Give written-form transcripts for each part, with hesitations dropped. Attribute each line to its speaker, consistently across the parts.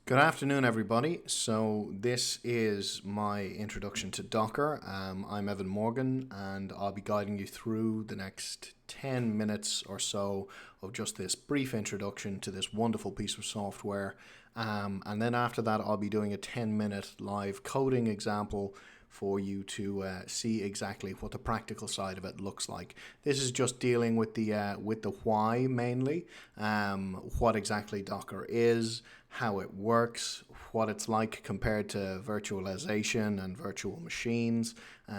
Speaker 1: Good afternoon, everybody. So this is my introduction to Docker. I'm Evan Morgan, and I'll be guiding you through the next 10 minutes or so of just this brief introduction to this wonderful piece of software. And then after that, I'll be doing a 10-minute live coding example for you to see exactly what the practical side of it looks like. This is just dealing with the why mainly, what exactly Docker is, how it works, what it's like compared to virtualization and virtual machines,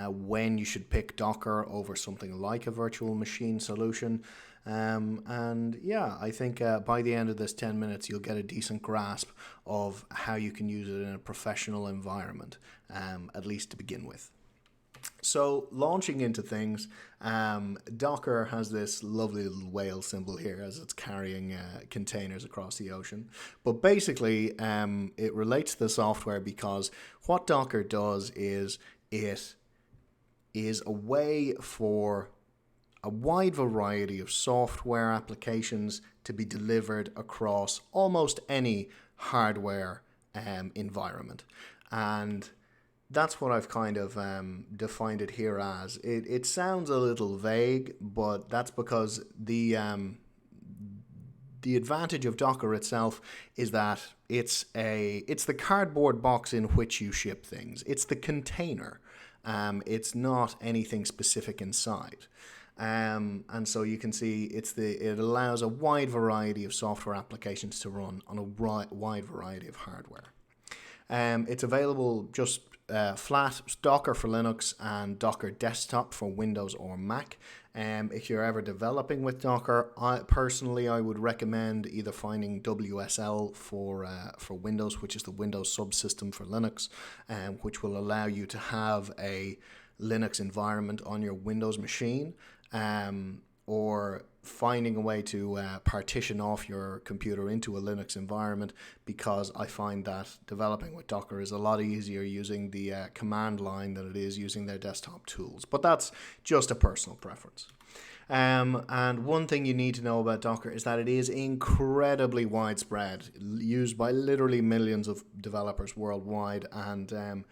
Speaker 1: when you should pick Docker over something like a virtual machine solution. And yeah, I think by the end of this 10 minutes, you'll get a decent grasp of how you can use it in a professional environment, at least to begin with. So launching into things, Docker has this lovely little whale symbol here as it's carrying containers across the ocean. But basically, it relates to the software because what Docker does is it is a way for a wide variety of software applications to be delivered across almost any hardware environment. And that's what I've kind of defined it here as. It sounds a little vague, but that's because the advantage of Docker itself is that it's the cardboard box in which you ship things. It's the container. It's not anything specific inside. And so you can see it allows a wide variety of software applications to run on a wide variety of hardware. It's available just flat Docker for Linux and Docker Desktop for Windows or Mac. If you're ever developing with Docker, I would recommend either finding WSL for Windows, which is the Windows subsystem for Linux, which will allow you to have a Linux environment on your Windows machine, or finding a way to partition off your computer into a Linux environment, because I find that developing with Docker is a lot easier using the command line than it is using their desktop tools. But that's just a personal preference. And one thing you need to know about Docker is that it is incredibly widespread, used by literally millions of developers worldwide and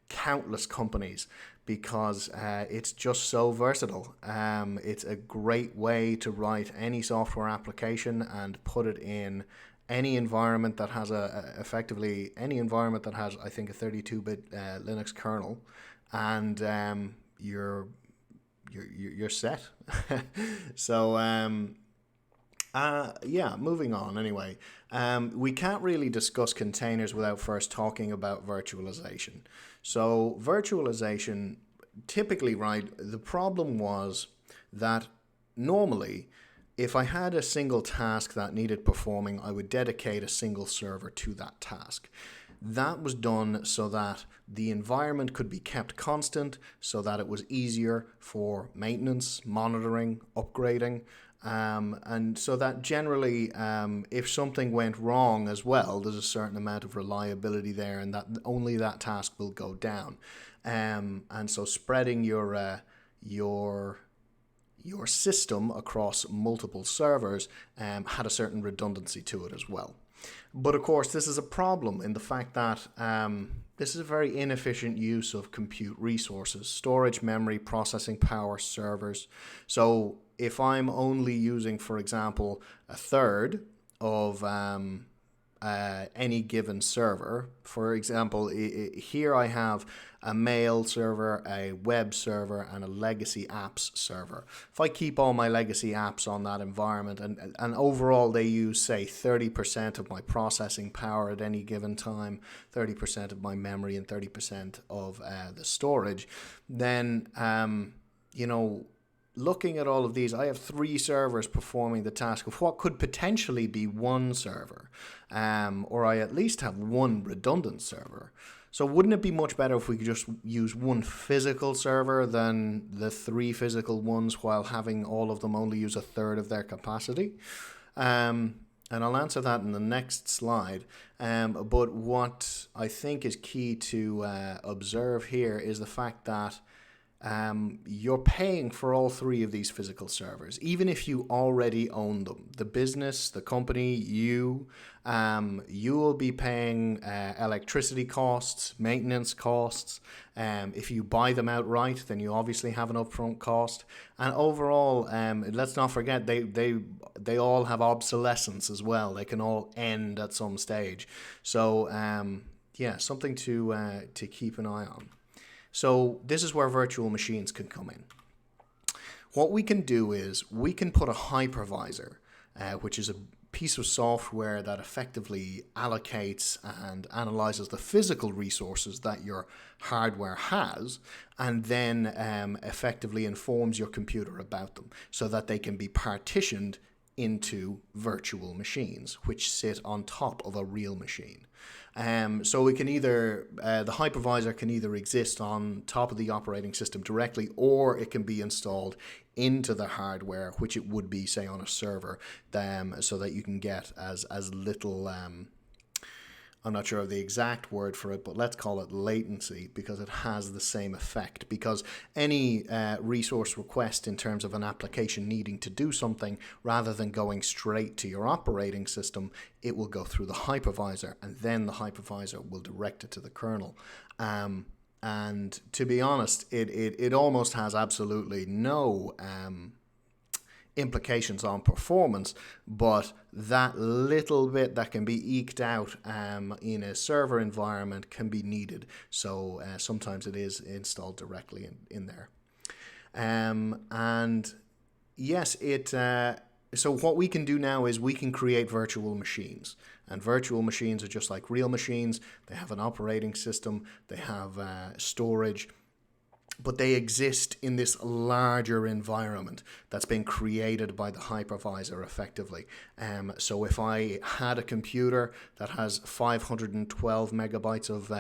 Speaker 1: countless companies, because it's just so versatile. It's a great way to write any software application and put it in any environment that has any environment that has, I think, a 32-bit Linux kernel, and you're set. So yeah, moving on anyway. We can't really discuss containers without first talking about virtualization. So virtualization, typically, right, the problem was that normally if I had a single task that needed performing, I would dedicate a single server to that task. That was done so that the environment could be kept constant, so that it was easier for maintenance, monitoring, upgrading, and so that generally, if something went wrong as well, there's a certain amount of reliability there, and that only that task will go down. And so spreading your system across multiple servers had a certain redundancy to it as well. But of course, this is a problem in the fact that this is a very inefficient use of compute resources: storage, memory, processing power, servers. So if I'm only using, for example, a third of any given server, for example, here I have a mail server, a web server, and a legacy apps server. If I keep all my legacy apps on that environment, and overall they use, say, 30% of my processing power at any given time, 30% of my memory, and 30% of the storage, then, looking at all of these, I have 3 servers performing the task of what could potentially be 1 server, or I at least have 1 redundant server. So wouldn't it be much better if we could just use 1 physical server than the 3 physical ones, while having all of them only use a third of their capacity? And I'll answer that in the next slide. But what I think is key to observe here is the fact that you're paying for all three of these physical servers, even if you already own them. The business, the company, you will be paying electricity costs, maintenance costs. If you buy them outright, then you obviously have an upfront cost. And overall, let's not forget they all have obsolescence as well. They can all end at some stage. So yeah, something to keep an eye on. So this is where virtual machines can come in. What we can do is we can put a hypervisor, which is a piece of software that effectively allocates and analyzes the physical resources that your hardware has, and then effectively informs your computer about them so that they can be partitioned into virtual machines, which sit on top of a real machine. So we can either, the hypervisor can either exist on top of the operating system directly, or it can be installed into the hardware, which it would be, say, on a server, so that you can get as little, I'm not sure of the exact word for it, but let's call it latency, because it has the same effect. Because any resource request in terms of an application needing to do something, rather than going straight to your operating system, it will go through the hypervisor, and then the hypervisor will direct it to the kernel. And to be honest, it almost has absolutely no implications on performance, but that little bit that can be eked out in a server environment can be needed. So sometimes it is installed directly in there. And yes, so what we can do now is we can create virtual machines. And virtual machines are just like real machines. They have an operating system, they have storage, but they exist in this larger environment that's been created by the hypervisor effectively. So if I had a computer that has 512 megabytes of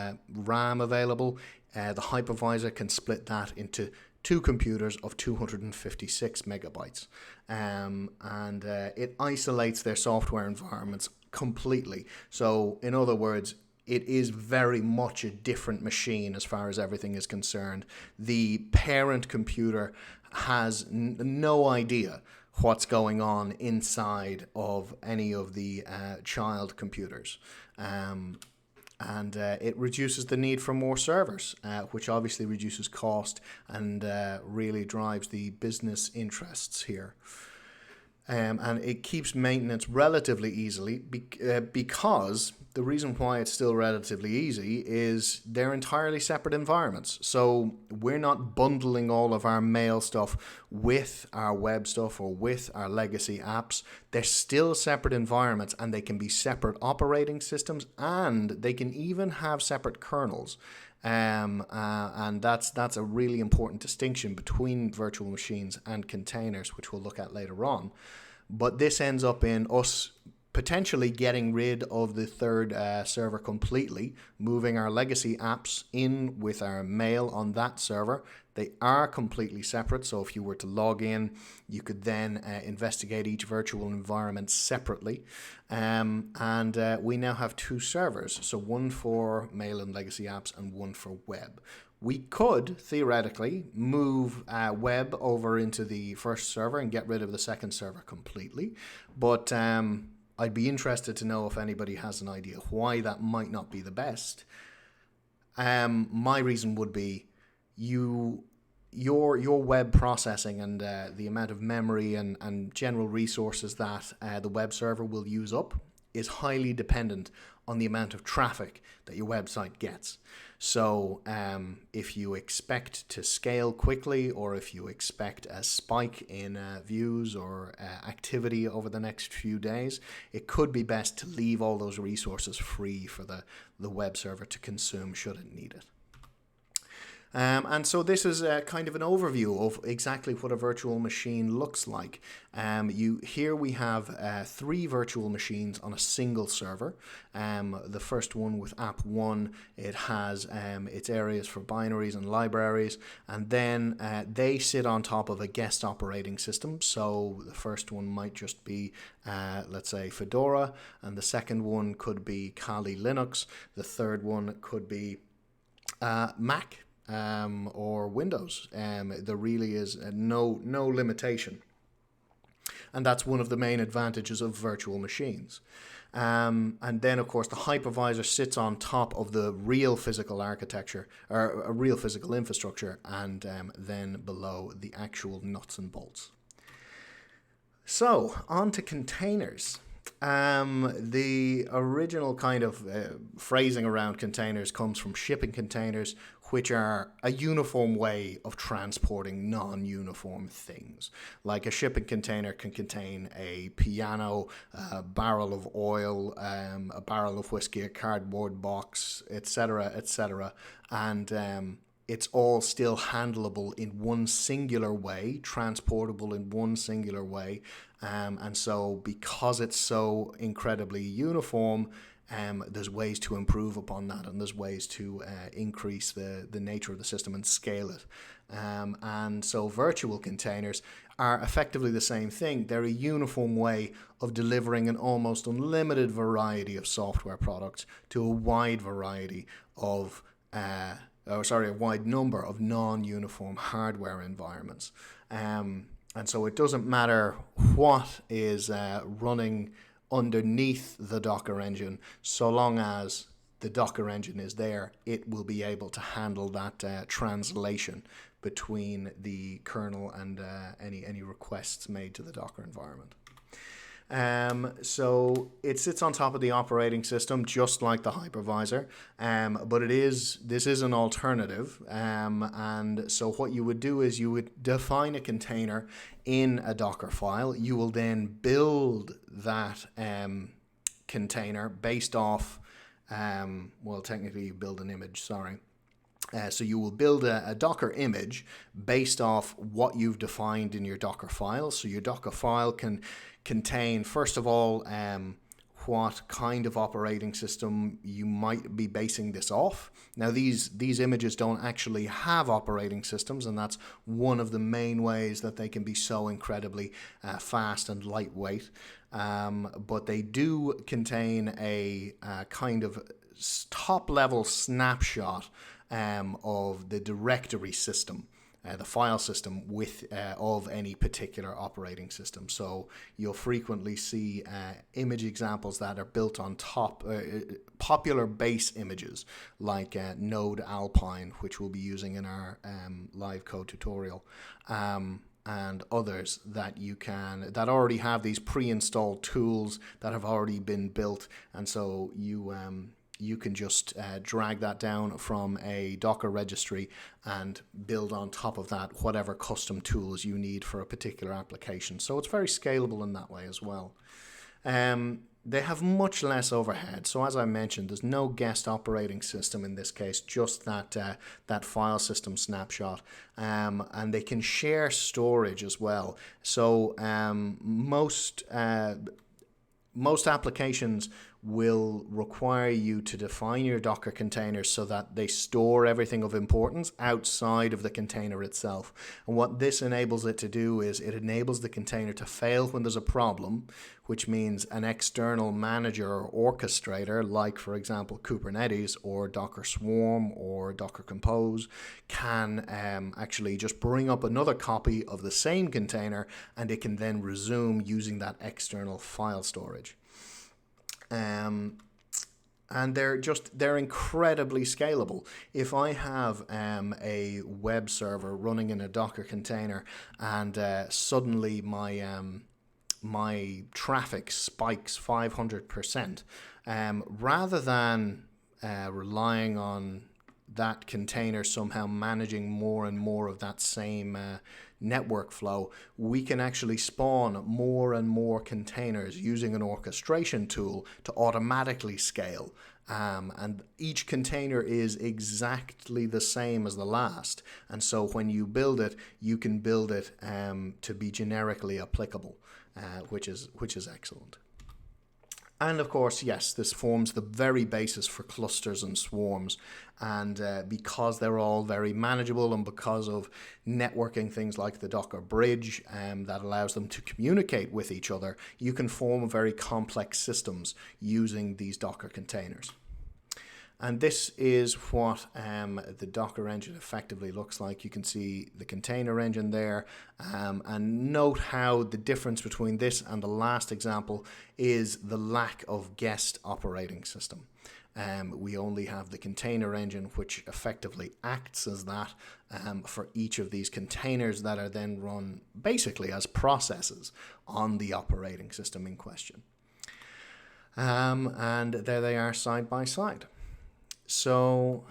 Speaker 1: RAM available, the hypervisor can split that into two computers of 256 megabytes. And it isolates their software environments completely. So in other words, it is very much a different machine as far as everything is concerned. The parent computer has no idea what's going on inside of any of the child computers. And it reduces the need for more servers, which obviously reduces cost and really drives the business interests here. And it keeps maintenance relatively easily because the reason why it's still relatively easy is they're entirely separate environments. So we're not bundling all of our mail stuff with our web stuff or with our legacy apps. They're still separate environments, and they can be separate operating systems, and they can even have separate kernels. And that's a really important distinction between virtual machines and containers, which we'll look at later on. But this ends up in us potentially getting rid of the third server completely, moving our legacy apps in with our mail on that server. They are completely separate, so if you were to log in, you could then investigate each virtual environment separately. And we now have two servers, so one for mail and legacy apps and one for web. We could, theoretically, move web over into the first server and get rid of the second server completely, but I'd be interested to know if anybody has an idea why that might not be the best. My reason would be your web processing and the amount of memory and general resources that the web server will use up is highly dependent on the amount of traffic that your website gets. So if you expect to scale quickly, or if you expect a spike in views or activity over the next few days, it could be best to leave all those resources free for the web server to consume should it need it. And so this is kind of an overview of exactly what a virtual machine looks like. Here we have 3 virtual machines on a single server. The first one with app 1, it has its areas for binaries and libraries, and then they sit on top of a guest operating system. So the first one might just be, let's say, Fedora, and the second one could be Kali Linux. The third one could be Mac. or Windows. There really is no limitation. And that's one of the main advantages of virtual machines. And then, of course, the hypervisor sits on top of the real physical architecture, or a real physical infrastructure, and then below the actual nuts and bolts. So, on to containers. The original kind of phrasing around containers comes from shipping containers, which are a uniform way of transporting non-uniform things. Like a shipping container can contain a piano, a barrel of oil, a barrel of whiskey, a cardboard box, etc., etc., and it's all still handleable in one singular way, transportable in one singular way. And so because it's so incredibly uniform, there's ways to improve upon that, and there's ways to increase the nature of the system and scale it. And so virtual containers are effectively the same thing. They're a uniform way of delivering an almost unlimited variety of software products to a wide variety of a wide number of non-uniform hardware environments. And so it doesn't matter what is running underneath the Docker engine, so long as the Docker engine is there, it will be able to handle that translation between the kernel and any requests made to the Docker environment. So it sits on top of the operating system, just like the hypervisor, but this is an alternative. And so what you would do is you would define a container in a Docker file. You will then build that container based off, technically you build an image, sorry. So you will build a Docker image based off what you've defined in your Docker file. So your Docker file can contain, first of all, what kind of operating system you might be basing this off. Now, these images don't actually have operating systems, and that's one of the main ways that they can be so incredibly fast and lightweight. But they do contain a kind of top-level snapshot of the directory system, the file system of any particular operating system. So you'll frequently see image examples that are built on top popular base images like Node Alpine, which we'll be using in our live code tutorial, and others that that already have these pre-installed tools that have already been built, and so you can just drag that down from a Docker registry and build on top of that whatever custom tools you need for a particular application. So it's very scalable in that way as well. They have much less overhead. So as I mentioned, there's no guest operating system in this case, just that file system snapshot. And they can share storage as well. So most applications will require you to define your Docker containers so that they store everything of importance outside of the container itself. And what this enables it to do is it enables the container to fail when there's a problem, which means an external manager or orchestrator, like, for example, Kubernetes or Docker Swarm or Docker Compose, can actually just bring up another copy of the same container, and it can then resume using that external file storage. And they're incredibly scalable. If I have a web server running in a Docker container and suddenly my traffic spikes 500%, rather than relying on that container somehow managing more and more of that same network flow, we can actually spawn more and more containers using an orchestration tool to automatically scale. And each container is exactly the same as the last. And so when you build it, you can build it to be generically applicable, which is excellent. And of course, yes, this forms the very basis for clusters and swarms. And because they're all very manageable, and because of networking things like the Docker bridge that allows them to communicate with each other, you can form very complex systems using these Docker containers. And this is what the Docker engine effectively looks like. You can see the container engine there, and note how the difference between this and the last example is the lack of guest operating system. We only have the container engine, which effectively acts as that for each of these containers that are then run basically as processes on the operating system in question. And there they are side by side. So,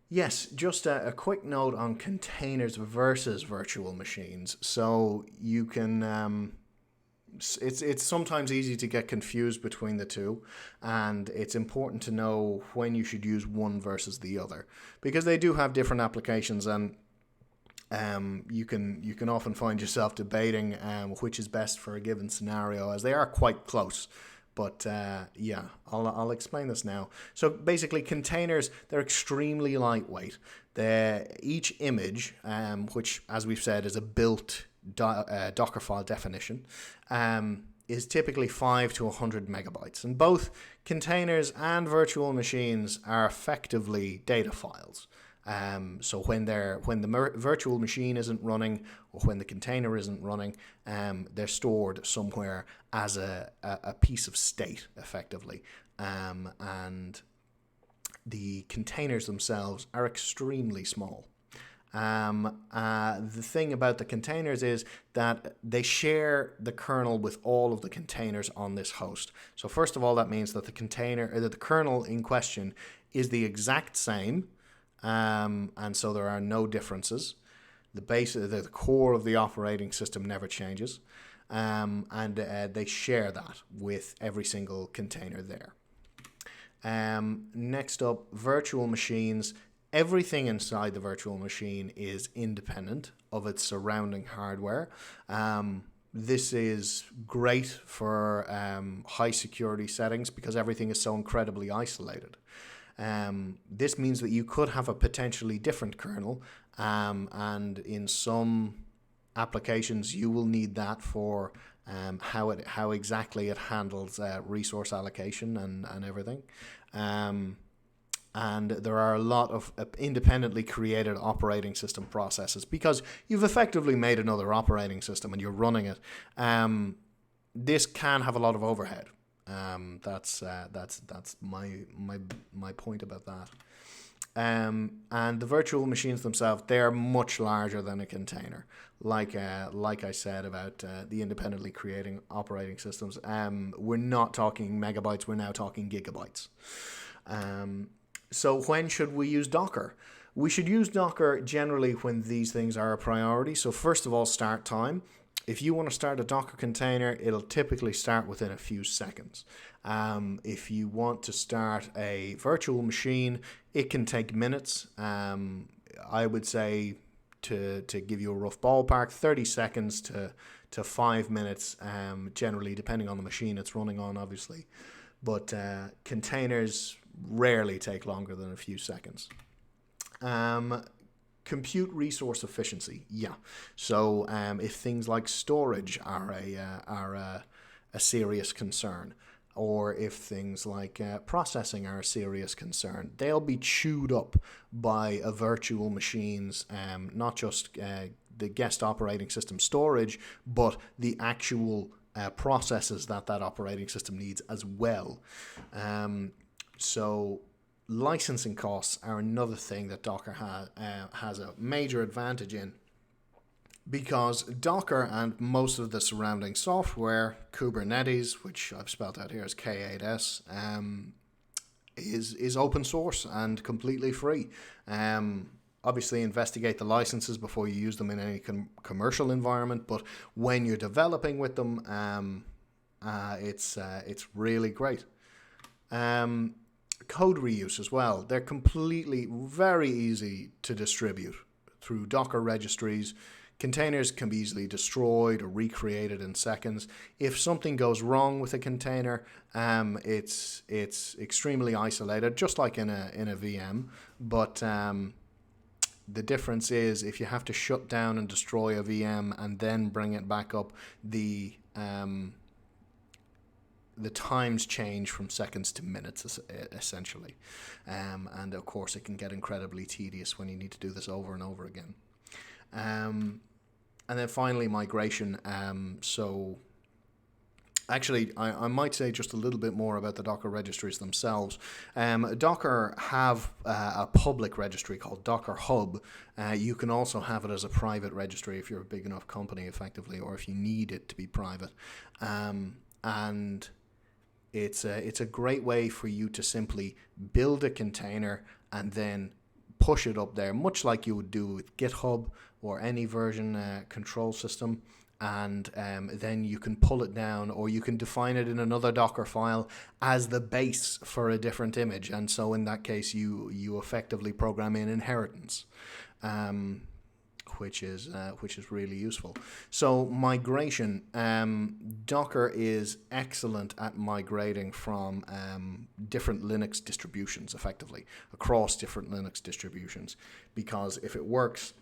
Speaker 1: yes, just a quick note on containers versus virtual machines. So you can, it's sometimes easy to get confused between the two, and it's important to know when you should use one versus the other, because they do have different applications, and you can often find yourself debating which is best for a given scenario, as they are quite close. But yeah, I'll explain this now. So basically, containers, they're extremely lightweight. Each image, which, as we've said, is a built Docker file definition, is typically 5 to 100 megabytes. And both containers and virtual machines are effectively data files. So when the virtual machine isn't running, or when the container isn't running, they're stored somewhere as a piece of state, effectively. And the containers themselves are extremely small. The thing about the containers is that they share the kernel with all of the containers on this host. So first of all, that means that the kernel in question is the exact same. And so there are no differences. The core of the operating system never changes, and they share that with every single container there. Next up, virtual machines. Everything inside the virtual machine is independent of its surrounding hardware. This is great for high security settings because everything is so incredibly isolated. This means that you could have a potentially different kernel, and in some applications you will need that for how exactly it handles resource allocation and everything. And there are a lot of independently created operating system processes because you've effectively made another operating system and you're running it. This can have a lot of overhead. That's my point about that. And the virtual machines themselves, they're much larger than a container. Like I said about the independently creating operating systems, we're not talking megabytes, we're now talking gigabytes. So when should we use Docker? We should use Docker generally when these things are a priority. So first of all, start time. If you want to start a Docker container, it'll typically start within a few seconds. If you want to start a virtual machine, it can take minutes. I would say, to give you a rough ballpark, 30 seconds to 5 minutes, generally, depending on the machine it's running on, obviously. But containers rarely take longer than a few seconds. Compute resource efficiency, yeah. So if things like storage are a serious concern, or if things like processing are a serious concern, they'll be chewed up by a virtual machine's, not just the guest operating system storage, but the actual processes that operating system needs as well. So licensing costs are another thing that Docker has a major advantage in, because Docker and most of the surrounding software, Kubernetes, which I've spelled out here as K8S, is open source and completely free. Obviously, investigate the licenses before you use them in any commercial environment, but when you're developing with them, it's really great. Code reuse as well. They're completely very easy to distribute through Docker registries. Containers can be easily destroyed or recreated in seconds. If something goes wrong with a container, it's extremely isolated, just like in a VM. But the difference is, if you have to shut down and destroy a VM and then bring it back up, the times change from seconds to minutes, essentially. And of course, it can get incredibly tedious when you need to do this over and over again. And then finally, migration. So actually, I might say just a little bit more about the Docker registries themselves. Docker have a public registry called Docker Hub. You can also have it as a private registry if you're a big enough company, effectively, or if you need it to be private. And it's a great way for you to simply build a container and then push it up there, much like you would do with GitHub or any version control system. And then you can pull it down, or you can define it in another Docker file as the base for a different image. And so in that case, you effectively program in inheritance, which is really useful. So migration, Docker is excellent at migrating from different Linux distributions, effectively across different Linux distributions, because if it works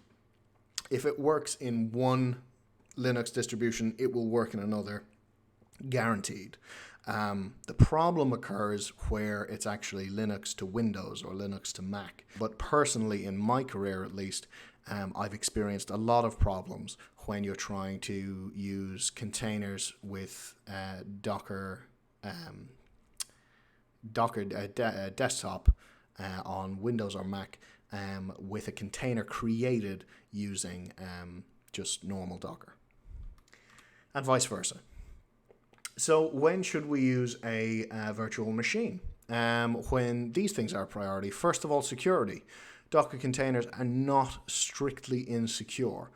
Speaker 1: in one Linux distribution, it will work in another, guaranteed. The problem occurs where it's actually Linux to Windows or Linux to Mac. But personally, in my career at least, I've experienced a lot of problems when you're trying to use containers with Docker desktop on Windows or Mac with a container created using just normal Docker, and vice versa. So when should we use a virtual machine? When these things are a priority. First of all, security. Docker containers are not strictly insecure.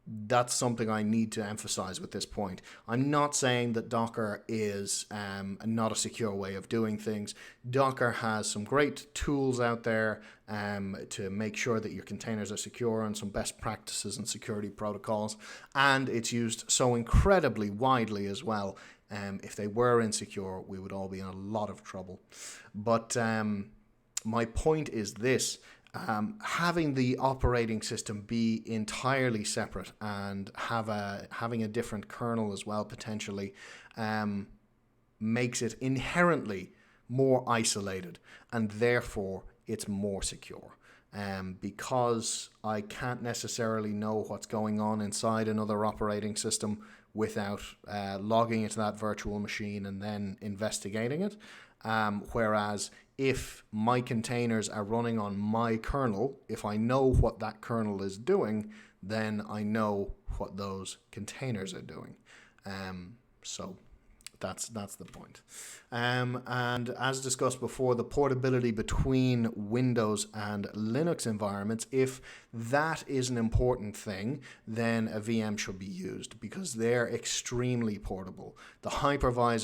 Speaker 1: That's something I need to emphasize with this point. I'm not saying that Docker is not a secure way of doing things. Docker has some great tools out there to make sure that your containers are secure, and some best practices and security protocols. And it's used so incredibly widely as well. If they were insecure, we would all be in a lot of trouble. But my point is this. Having the operating system be entirely separate and having a different kernel as well, potentially, makes it inherently more isolated, and therefore it's more secure. Because I can't necessarily know what's going on inside another operating system without logging into that virtual machine and then investigating it. Whereas if my containers are running on my kernel, if I know what that kernel is doing, then I know what those containers are doing. So that's the point. And as discussed before, the portability between Windows and Linux environments, if that is an important thing, then a VM should be used because they're extremely portable. The hypervisor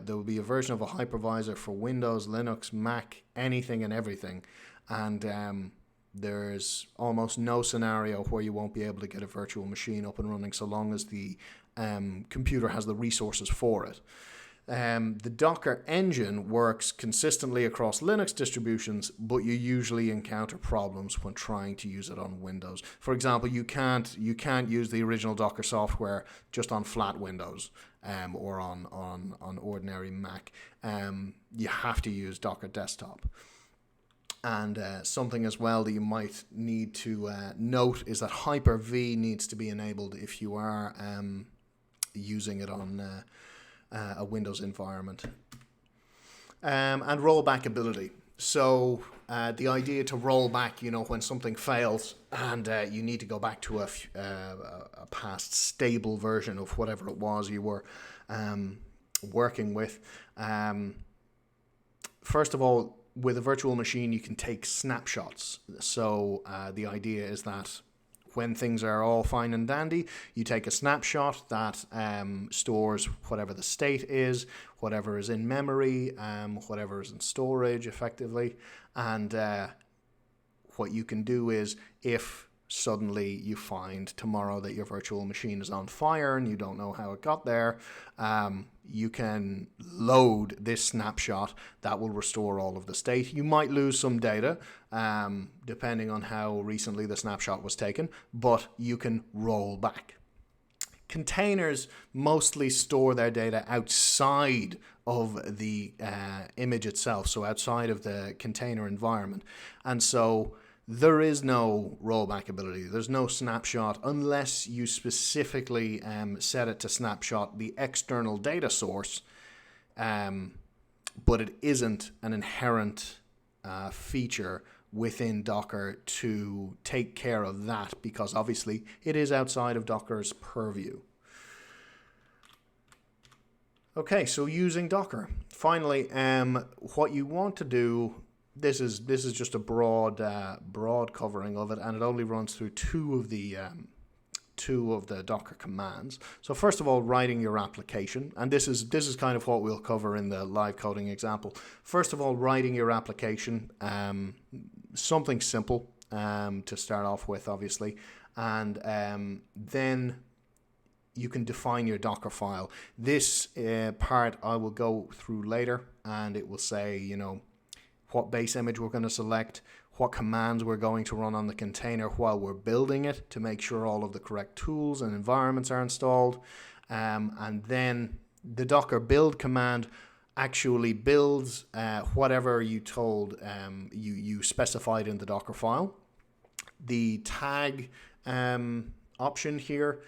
Speaker 1: there will be a version of a hypervisor for Windows, Linux, Mac, anything and everything. And there's almost no scenario where you won't be able to get a virtual machine up and running so long as the computer has the resources for it. The Docker engine works consistently across Linux distributions, but you usually encounter problems when trying to use it on Windows. For example, you can't use the original Docker software just on flat Windows or on ordinary Mac. You have to use Docker Desktop. And something as well that you might need to note is that Hyper-V needs to be enabled if you are using it on a Windows environment. And rollback ability. So the idea to roll back, when something fails and you need to go back to a past stable version of whatever it was you were working with. First of all, with a virtual machine, you can take snapshots. So the idea is that when things are all fine and dandy, you take a snapshot that stores whatever the state is, whatever is in memory, whatever is in storage, effectively. And what you can do is, if suddenly you find tomorrow that your virtual machine is on fire and you don't know how it got there, you can load this snapshot that will restore all of the state. You might lose some data, depending on how recently the snapshot was taken, but you can roll back. containers mostly store their data outside of the image itself, so outside of the container environment. And so there is no rollback ability. There's no snapshot unless you specifically set it to snapshot the external data source, but it isn't an inherent feature within Docker to take care of that, because obviously it is outside of Docker's purview. Okay, so using Docker. Finally, what you want to do, this is just a broad covering of it, and it only runs through two of the Docker commands. So first of all, writing your application, and this is kind of what we'll cover in the live coding example. First of all, writing your application, something simple to start off with, obviously, and then you can define your Docker file. This part I will go through later, and it will say, you know, what base image we're going to select, what commands we're going to run on the container while we're building it to make sure all of the correct tools and environments are installed. And then the Docker build command actually builds whatever you told you specified in the Docker file. The tag option here,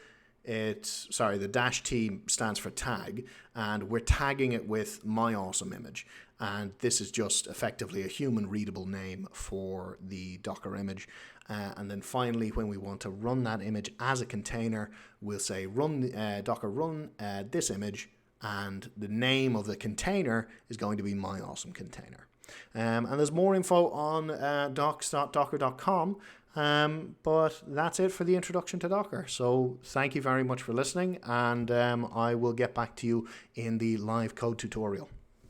Speaker 1: the -T stands for tag, and we're tagging it with my awesome image. And this is just effectively a human readable name for the Docker image. And then finally, when we want to run that image as a container, we'll say run Docker run this image, and the name of the container is going to be my awesome container. And there's more info on docs.docker.com. But that's it for the introduction to Docker. So thank you very much for listening, and I will get back to you in the live code tutorial.